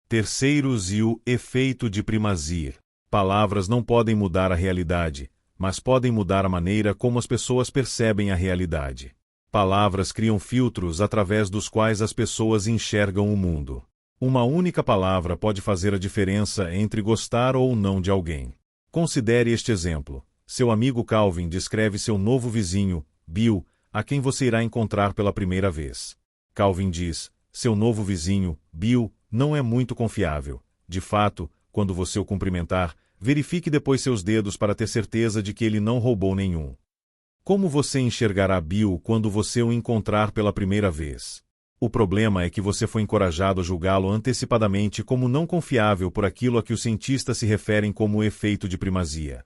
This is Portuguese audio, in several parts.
Terceiros e o efeito de primazia. Palavras não podem mudar a realidade, mas podem mudar a maneira como as pessoas percebem a realidade. Palavras criam filtros através dos quais as pessoas enxergam o mundo. Uma única palavra pode fazer a diferença entre gostar ou não de alguém. Considere este exemplo. Seu amigo Calvin descreve seu novo vizinho, Bill, a quem você irá encontrar pela primeira vez. Calvin diz: seu novo vizinho, Bill, não é muito confiável. De fato, quando você o cumprimentar, verifique depois seus dedos para ter certeza de que ele não roubou nenhum. Como você enxergará Bill quando você o encontrar pela primeira vez? O problema é que você foi encorajado a julgá-lo antecipadamente como não confiável por aquilo a que os cientistas se referem como o efeito de primazia.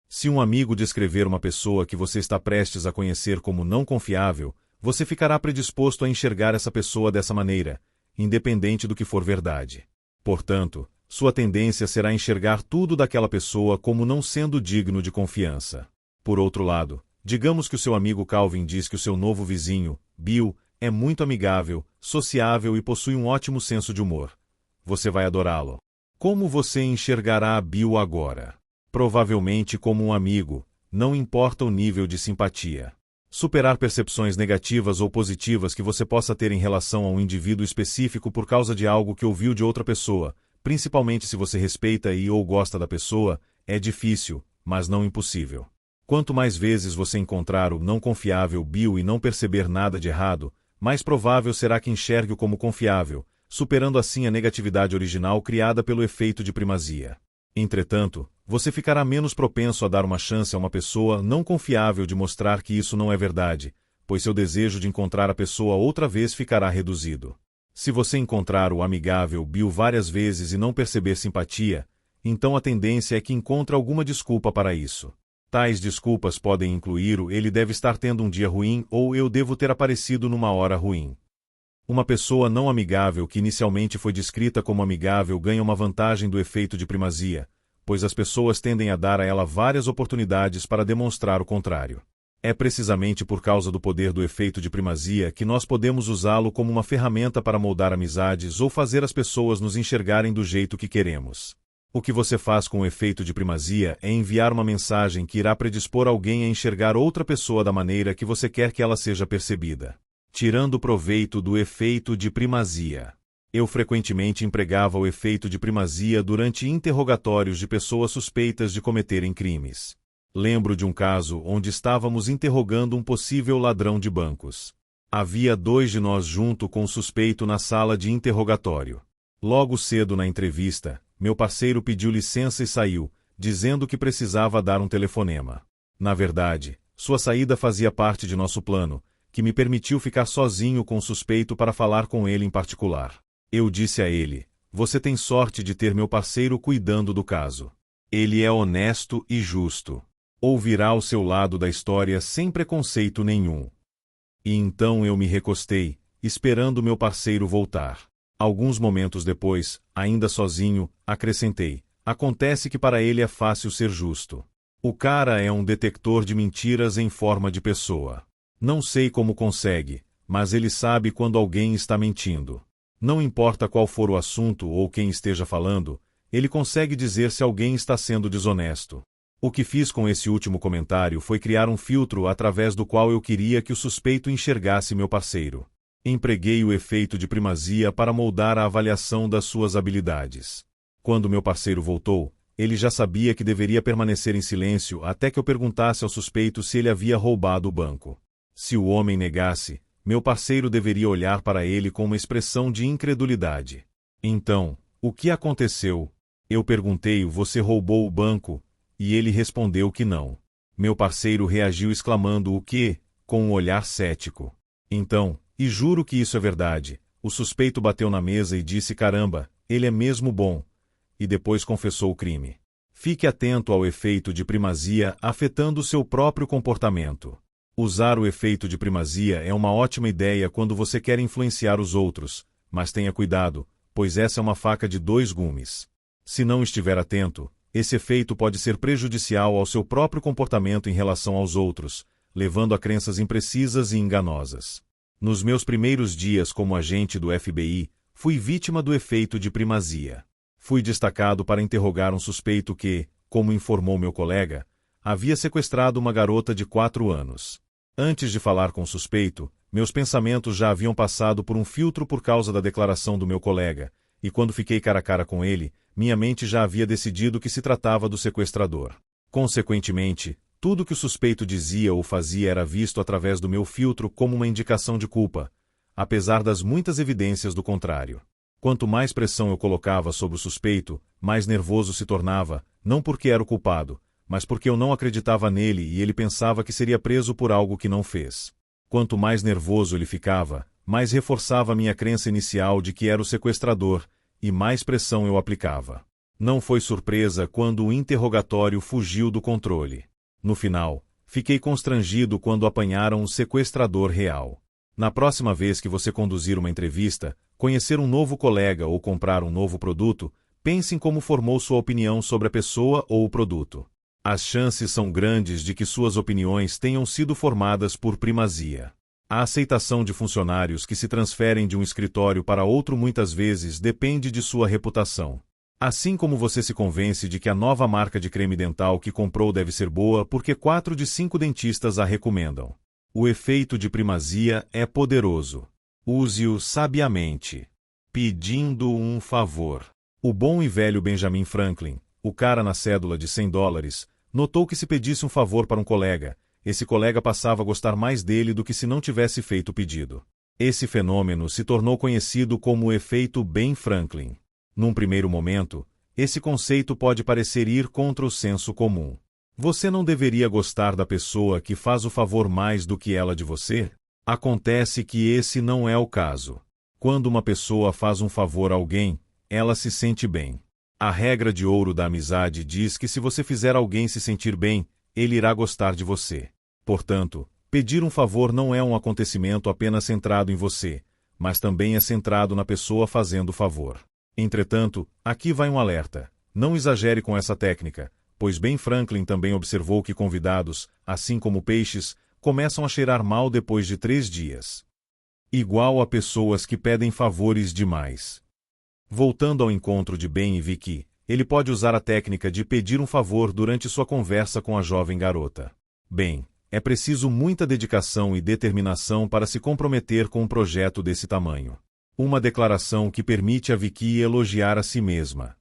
Se um amigo descrever uma pessoa que você está prestes a conhecer como não confiável, você ficará predisposto a enxergar essa pessoa dessa maneira, independente do que for verdade. Portanto, sua tendência será enxergar tudo daquela pessoa como não sendo digno de confiança. Por outro lado, digamos que o seu amigo Calvin diz que o seu novo vizinho, Bill, é muito amigável, sociável e possui um ótimo senso de humor. Você vai adorá-lo. Como você enxergará Bill agora? Provavelmente como um amigo, não importa o nível de simpatia. Superar percepções negativas ou positivas que você possa ter em relação a um indivíduo específico por causa de algo que ouviu de outra pessoa, principalmente se você respeita e ou gosta da pessoa, é difícil, mas não impossível. Quanto mais vezes você encontrar o não confiável Bill e não perceber nada de errado, mais provável será que enxergue-o como confiável, superando assim a negatividade original criada pelo efeito de primazia. Entretanto, você ficará menos propenso a dar uma chance a uma pessoa não confiável de mostrar que isso não é verdade, pois seu desejo de encontrar a pessoa outra vez ficará reduzido. Se você encontrar o amigável Bill várias vezes e não perceber simpatia, então a tendência é que encontre alguma desculpa para isso. Tais desculpas podem incluir o ele deve estar tendo um dia ruim ou eu devo ter aparecido numa hora ruim. Uma pessoa não amigável que inicialmente foi descrita como amigável ganha uma vantagem do efeito de primazia, pois as pessoas tendem a dar a ela várias oportunidades para demonstrar o contrário. É precisamente por causa do poder do efeito de primazia que nós podemos usá-lo como uma ferramenta para moldar amizades ou fazer as pessoas nos enxergarem do jeito que queremos. O que você faz com o efeito de primazia é enviar uma mensagem que irá predispor alguém a enxergar outra pessoa da maneira que você quer que ela seja percebida. Tirando proveito do efeito de primazia. Eu frequentemente empregava o efeito de primazia durante interrogatórios de pessoas suspeitas de cometerem crimes. Lembro de um caso onde estávamos interrogando um possível ladrão de bancos. Havia 2 de nós junto com o suspeito na sala de interrogatório. Logo cedo na entrevista, meu parceiro pediu licença e saiu, dizendo que precisava dar um telefonema. Na verdade, sua saída fazia parte de nosso plano, que me permitiu ficar sozinho com o suspeito para falar com ele em particular. Eu disse a ele: você tem sorte de ter meu parceiro cuidando do caso. Ele é honesto e justo. Ouvirá o seu lado da história sem preconceito nenhum. E então eu me recostei, esperando meu parceiro voltar. Alguns momentos depois, ainda sozinho, acrescentei: acontece que para ele é fácil ser justo. O cara é um detector de mentiras em forma de pessoa. Não sei como consegue, mas ele sabe quando alguém está mentindo. Não importa qual for o assunto ou quem esteja falando, ele consegue dizer se alguém está sendo desonesto. O que fiz com esse último comentário foi criar um filtro através do qual eu queria que o suspeito enxergasse meu parceiro. Empreguei o efeito de primazia para moldar a avaliação das suas habilidades. Quando meu parceiro voltou, ele já sabia que deveria permanecer em silêncio até que eu perguntasse ao suspeito se ele havia roubado o banco. Se o homem negasse, meu parceiro deveria olhar para ele com uma expressão de incredulidade. Então, o que aconteceu? Eu perguntei: você roubou o banco? E ele respondeu que não. Meu parceiro reagiu exclamando: o quê? Com um olhar cético. Então, e juro que isso é verdade, o suspeito bateu na mesa e disse: caramba, ele é mesmo bom. E depois confessou o crime. Fique atento ao efeito de primazia afetando seu próprio comportamento. Usar o efeito de primazia é uma ótima ideia quando você quer influenciar os outros, mas tenha cuidado, pois essa é uma faca de 2 gumes. Se não estiver atento, esse efeito pode ser prejudicial ao seu próprio comportamento em relação aos outros, levando a crenças imprecisas e enganosas. Nos meus primeiros dias como agente do FBI, fui vítima do efeito de primazia. Fui destacado para interrogar um suspeito que, como informou meu colega, havia sequestrado uma garota de 4 anos. Antes de falar com o suspeito, meus pensamentos já haviam passado por um filtro por causa da declaração do meu colega, e quando fiquei cara a cara com ele, minha mente já havia decidido que se tratava do sequestrador. Consequentemente, tudo que o suspeito dizia ou fazia era visto através do meu filtro como uma indicação de culpa, apesar das muitas evidências do contrário. Quanto mais pressão eu colocava sobre o suspeito, mais nervoso se tornava, não porque era o culpado, mas porque eu não acreditava nele e ele pensava que seria preso por algo que não fez. Quanto mais nervoso ele ficava, mais reforçava minha crença inicial de que era o sequestrador, e mais pressão eu aplicava. Não foi surpresa quando o interrogatório fugiu do controle. No final, fiquei constrangido quando apanharam o sequestrador real. Na próxima vez que você conduzir uma entrevista, conhecer um novo colega ou comprar um novo produto, pense em como formou sua opinião sobre a pessoa ou o produto. As chances são grandes de que suas opiniões tenham sido formadas por primazia. A aceitação de funcionários que se transferem de um escritório para outro muitas vezes depende de sua reputação. Assim como você se convence de que a nova marca de creme dental que comprou deve ser boa porque 4 de 5 dentistas a recomendam. O efeito de primazia é poderoso. Use-o sabiamente. Pedindo um favor. O bom e velho Benjamin Franklin, o cara na cédula de $100, notou que se pedisse um favor para um colega, esse colega passava a gostar mais dele do que se não tivesse feito o pedido. Esse fenômeno se tornou conhecido como o efeito Ben Franklin. Num primeiro momento, esse conceito pode parecer ir contra o senso comum. Você não deveria gostar da pessoa que faz o favor mais do que ela de você? Acontece que esse não é o caso. Quando uma pessoa faz um favor a alguém, ela se sente bem. A regra de ouro da amizade diz que se você fizer alguém se sentir bem, ele irá gostar de você. Portanto, pedir um favor não é um acontecimento apenas centrado em você, mas também é centrado na pessoa fazendo o favor. Entretanto, aqui vai um alerta. Não exagere com essa técnica, pois Ben Franklin também observou que convidados, assim como peixes, começam a cheirar mal depois de 3 dias. Igual a pessoas que pedem favores demais. Voltando ao encontro de Ben e Vicky, ele pode usar a técnica de pedir um favor durante sua conversa com a jovem garota. Bem, é preciso muita dedicação e determinação para se comprometer com um projeto desse tamanho. Uma declaração que permite a Vicky elogiar a si mesma.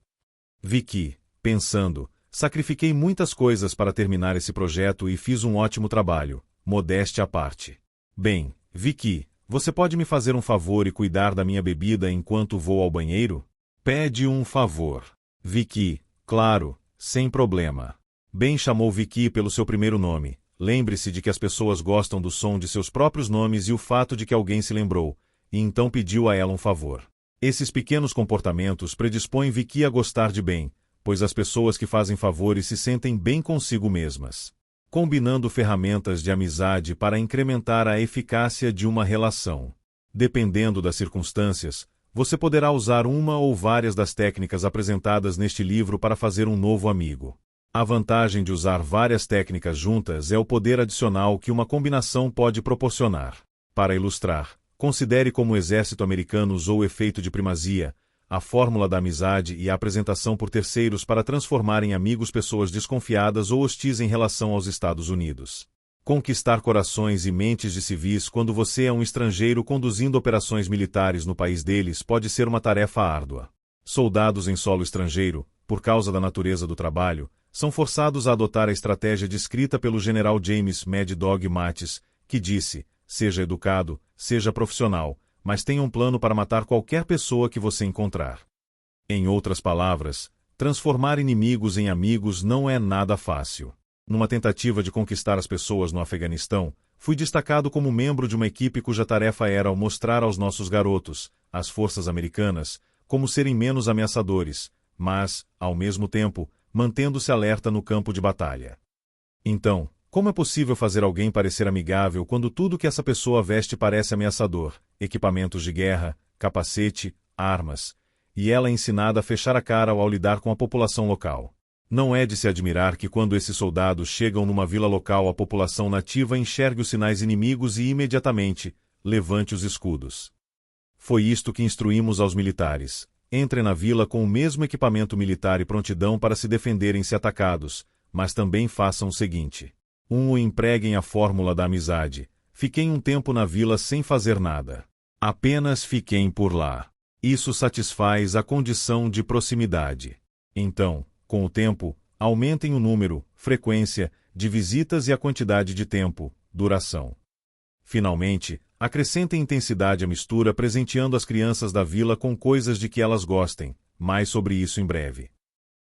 Vicky, pensando, sacrifiquei muitas coisas para terminar esse projeto e fiz um ótimo trabalho, modéstia à parte. Bem, Vicky, você pode me fazer um favor e cuidar da minha bebida enquanto vou ao banheiro? Pede um favor. Vicky, claro, sem problema. Ben chamou Vicky pelo seu primeiro nome. Lembre-se de que as pessoas gostam do som de seus próprios nomes e o fato de que alguém se lembrou, e então pediu a ela um favor. Esses pequenos comportamentos predispõem Vicky a gostar de Ben, pois as pessoas que fazem favores se sentem bem consigo mesmas. Combinando ferramentas de amizade para incrementar a eficácia de uma relação. Dependendo das circunstâncias, você poderá usar uma ou várias das técnicas apresentadas neste livro para fazer um novo amigo. A vantagem de usar várias técnicas juntas é o poder adicional que uma combinação pode proporcionar. Para ilustrar, considere como o exército americano usou o efeito de primazia, a fórmula da amizade e a apresentação por terceiros para transformar em amigos pessoas desconfiadas ou hostis em relação aos Estados Unidos. Conquistar corações e mentes de civis quando você é um estrangeiro conduzindo operações militares no país deles pode ser uma tarefa árdua. Soldados em solo estrangeiro, por causa da natureza do trabalho, são forçados a adotar a estratégia descrita pelo general James Mad Dog Mattis, que disse: seja educado, seja profissional, mas tenha um plano para matar qualquer pessoa que você encontrar. Em outras palavras, transformar inimigos em amigos não é nada fácil. Numa tentativa de conquistar as pessoas no Afeganistão, fui destacado como membro de uma equipe cuja tarefa era mostrar aos nossos garotos, as forças americanas, como serem menos ameaçadores, mas, ao mesmo tempo, mantendo-se alerta no campo de batalha. Então, como é possível fazer alguém parecer amigável quando tudo que essa pessoa veste parece ameaçador? Equipamentos de guerra, capacete, armas. E ela é ensinada a fechar a cara ao lidar com a população local. Não é de se admirar que quando esses soldados chegam numa vila local a população nativa enxergue os sinais inimigos e imediatamente levante os escudos. Foi isto que instruímos aos militares. Entrem na vila com o mesmo equipamento militar e prontidão para se defenderem se atacados, mas também façam o seguinte. Empreguem a fórmula da amizade. Fiquem um tempo na vila sem fazer nada. Apenas fiquem por lá. Isso satisfaz a condição de proximidade. Então, com o tempo, aumentem o número, frequência, de visitas e a quantidade de tempo, duração. Finalmente, acrescentem intensidade à mistura presenteando as crianças da vila com coisas de que elas gostem, mais sobre isso em breve.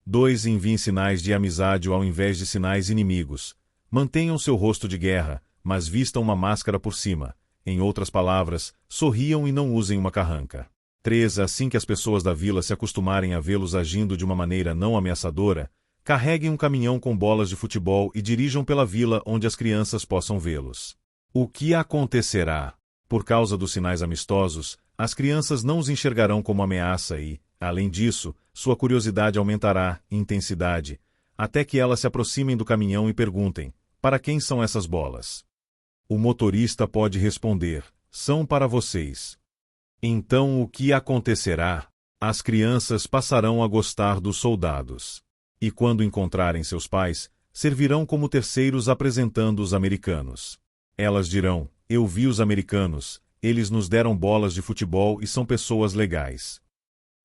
2. Enviem sinais de amizade ao invés de sinais inimigos. Mantenham seu rosto de guerra, mas vistam uma máscara por cima. Em outras palavras, sorriam e não usem uma carranca. 3. Assim que as pessoas da vila se acostumarem a vê-los agindo de uma maneira não ameaçadora, carreguem um caminhão com bolas de futebol e dirijam pela vila onde as crianças possam vê-los. O que acontecerá? Por causa dos sinais amistosos, as crianças não os enxergarão como ameaça e, além disso, sua curiosidade aumentará em intensidade, até que elas se aproximem do caminhão e perguntem: para quem são essas bolas? O motorista pode responder: são para vocês. Então o que acontecerá? As crianças passarão a gostar dos soldados. E quando encontrarem seus pais, servirão como terceiros apresentando os americanos. Elas dirão: eu vi os americanos, eles nos deram bolas de futebol e são pessoas legais.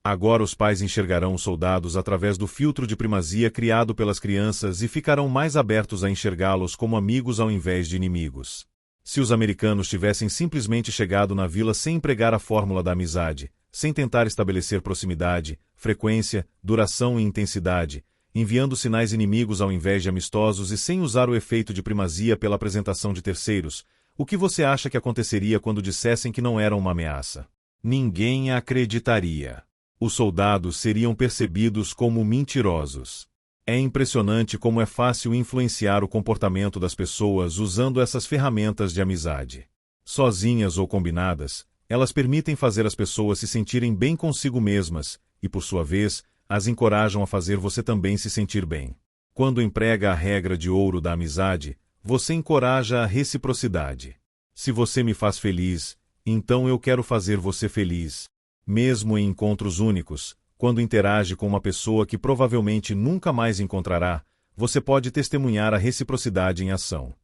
Agora os pais enxergarão os soldados através do filtro de primazia criado pelas crianças e ficarão mais abertos a enxergá-los como amigos ao invés de inimigos. Se os americanos tivessem simplesmente chegado na vila sem empregar a fórmula da amizade, sem tentar estabelecer proximidade, frequência, duração e intensidade, enviando sinais inimigos ao invés de amistosos e sem usar o efeito de primazia pela apresentação de terceiros, o que você acha que aconteceria quando dissessem que não eram uma ameaça? Ninguém acreditaria. Os soldados seriam percebidos como mentirosos. É impressionante como é fácil influenciar o comportamento das pessoas usando essas ferramentas de amizade. Sozinhas ou combinadas, elas permitem fazer as pessoas se sentirem bem consigo mesmas e, por sua vez, as encorajam a fazer você também se sentir bem. Quando emprega a regra de ouro da amizade, você encoraja a reciprocidade. Se você me faz feliz, então eu quero fazer você feliz. Mesmo em encontros únicos, quando interage com uma pessoa que provavelmente nunca mais encontrará, você pode testemunhar a reciprocidade em ação.